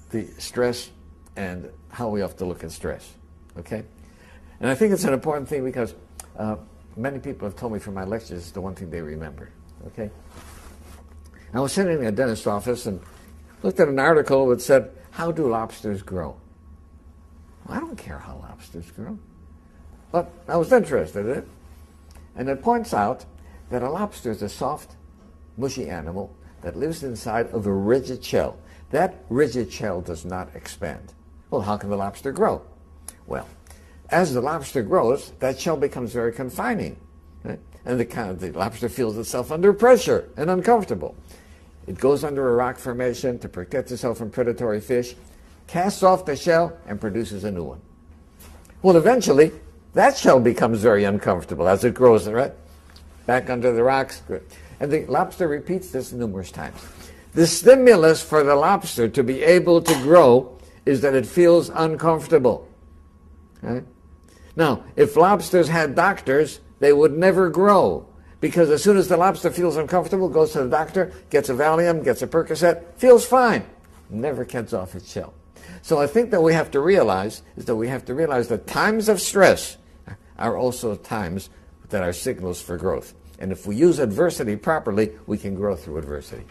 the stress and how we have to look at stress. Okay? And I think it's an important thing because many people have told me from my lectures it's the one thing they remember. Okay? I was sitting in a dentist's office and looked at an article that said, "How do lobsters grow?" Well, I don't care how lobsters grow. But I was interested in it. And it points out that a lobster is a soft, mushy animal that lives inside of a rigid shell. That rigid shell does not expand. Well, how can the lobster grow? Well, as the lobster grows, that shell becomes very confining. Right? And the lobster feels itself under pressure and uncomfortable. It goes under a rock formation to protect itself from predatory fish, casts off the shell, and produces a new one. Well, eventually, that shell becomes very uncomfortable as it grows, right? Back under the rocks. And the lobster repeats this numerous times. The stimulus for the lobster to be able to grow is that it feels uncomfortable. Right? Now, if lobsters had doctors, they would never grow. Because as soon as the lobster feels uncomfortable, goes to the doctor, gets a Valium, gets a Percocet, feels fine. Never gets off its shell. So I think that we have to realize that times of stress are also times that are signals for growth. And if we use adversity properly, we can grow through adversity.